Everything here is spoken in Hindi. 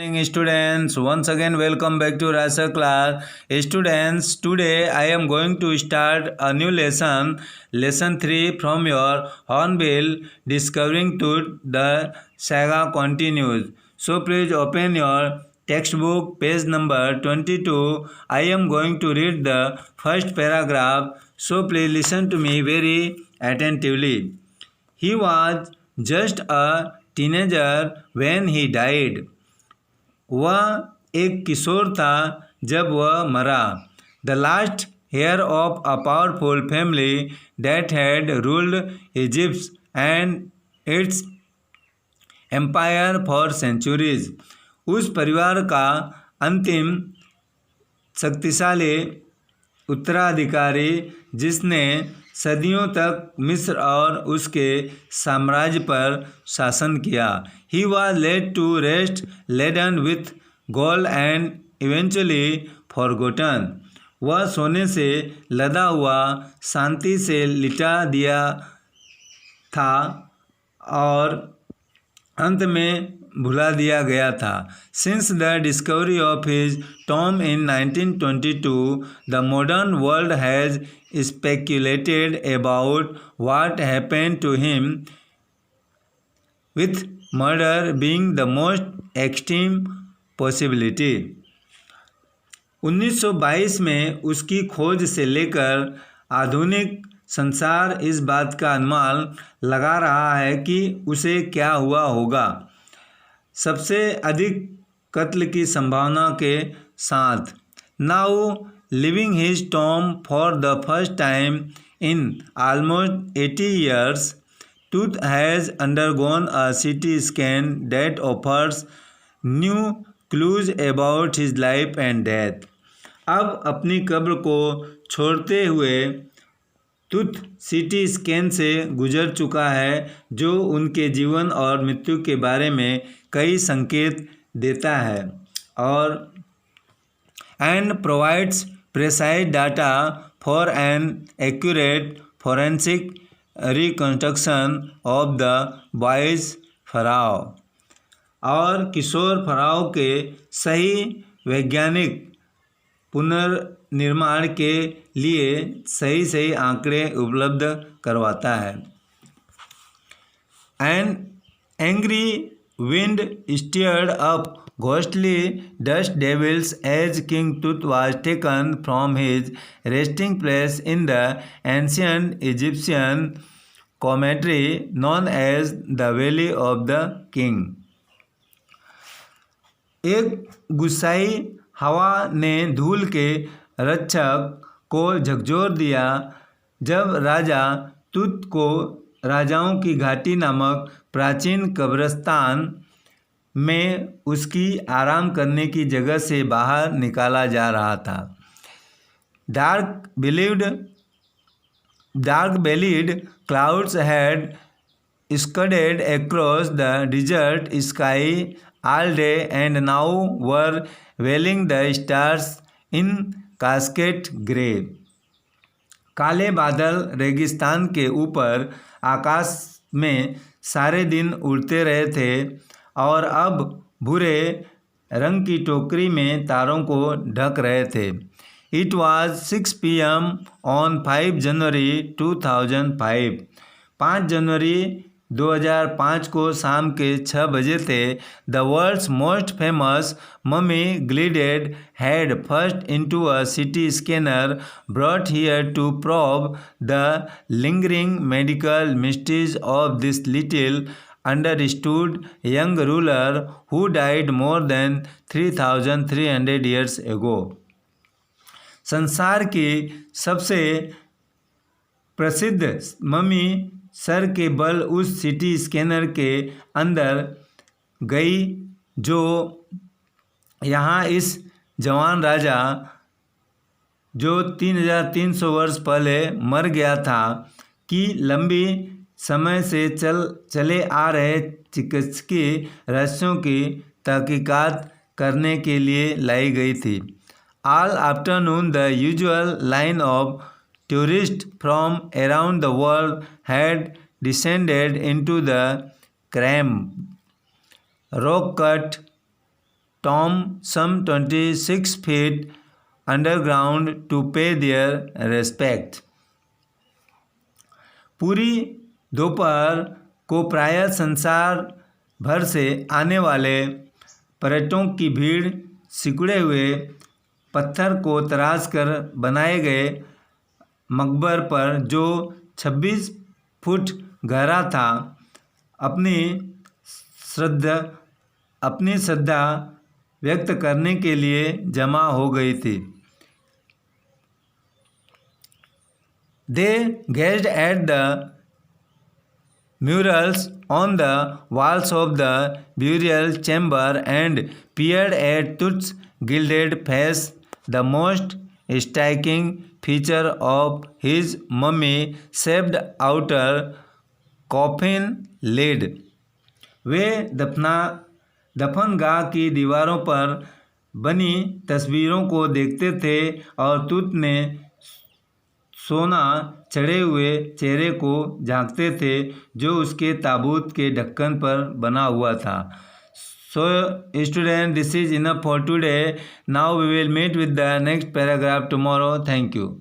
Morning students, once again welcome back to Rasa class. Students, today I am going to start a new lesson 3 from your Hornbill, Discovering Tooth. The saga continues. So please open your textbook, page number 22. I am going to read the first paragraph, so please listen to me very attentively. He was just a teenager when he died. वह एक किशोर था जब वह मरा. The last heir of a powerful family that had ruled Egypt and its empire for centuries. उस परिवार का अंतिम शक्तिशाली उत्तराधिकारी जिसने सदियों तक मिस्र और उसके साम्राज्य पर शासन किया. He was laid to rest laden with gold and eventually forgotten. वह सोने से लदा हुआ शांति से लिटा दिया था और अंत में भुला दिया गया था. Since the discovery of his Tom in 1922, the modern world has speculated about what happened to him, with murder being the most extreme possibility. 1922 में उसकी खोज से लेकर आधुनिक संसार इस बात का अनुमान लगा रहा है कि उसे क्या हुआ होगा. सबसे अधिक कत्ल की संभावना के साथ. Now living his tomb for the first time in almost 80 years, Tooth has undergone a CT scan that offers new clues about his life and death. अब अपनी कब्र को छोड़ते हुए टूथ CT स्कैन से गुजर चुका है जो उनके जीवन और मृत्यु के बारे में कई संकेत देता है और and provides precise data for an accurate forensic reconstruction of the boy's pharaoh. और किशोर फराव के सही वैज्ञानिक पुनर्निर्माण के लिए सही आंकड़े उपलब्ध करवाता है. An angry wind stirred up ghostly dust devils as King Tut was taken from his resting place in the ancient Egyptian cemetery known as the Valley of the King. एक गुस्साई हवा ने धूल के रक्षक को झकझोर दिया जब राजा तुत को राजाओं की घाटी नामक प्राचीन कब्रिस्तान में उसकी आराम करने की जगह से बाहर निकाला जा रहा था. Dark bellied clouds had scudded across the desert sky all day and now were veiling the stars in cascade grey. काले बादल रेगिस्तान के ऊपर आकाश में सारे दिन उड़ते रहे थे और अब भूरे रंग की टोकरी में तारों को ढक रहे थे. इट वॉज 6 PM ऑन 5 जनवरी 2005. 5 जनवरी 2005 को शाम के 6 बजे थे. The world's most famous mummy glided head first into a CT scanner brought here to probe the lingering medical mysteries of this little understood young ruler who died more than 3,300 years ago. संसार की सबसे प्रसिद्ध मम्मी सर के बल उस CT स्कैनर के अंदर गई जो यहाँ इस जवान राजा जो 3,300 वर्ष पहले मर गया था की लंबी समय से चले आ रहे चिकित्सकीय रहस्यों की तहकीकात करने के लिए लाई गई थी. All afternoon the usual line of tourist from around the world had descended into the cramp rock cut tomb some 26 feet underground to pay their respect. पूरी दोपहर को प्रायः संसार भर से आने वाले पर्यटकों की भीड़ सिकुड़े हुए पत्थर को तराश कर बनाए गए मकबर पर, जो 26 फुट गहरा था, अपनी श्रद्धा व्यक्त करने के लिए जमा हो गई थी। They gazed at the murals on the walls of the burial chamber and peered at Tut's gilded face, the most striking feature of his mummy-shaped outer coffin lid. वे दफनगाह की दीवारों पर बनी तस्वीरों को देखते थे और तुत ने सोना चढ़े हुए चेहरे को झांकते थे, जो उसके ताबूत के ढक्कन पर बना हुआ था। So student, this is enough for today. Now we will meet with the next paragraph tomorrow. Thank you.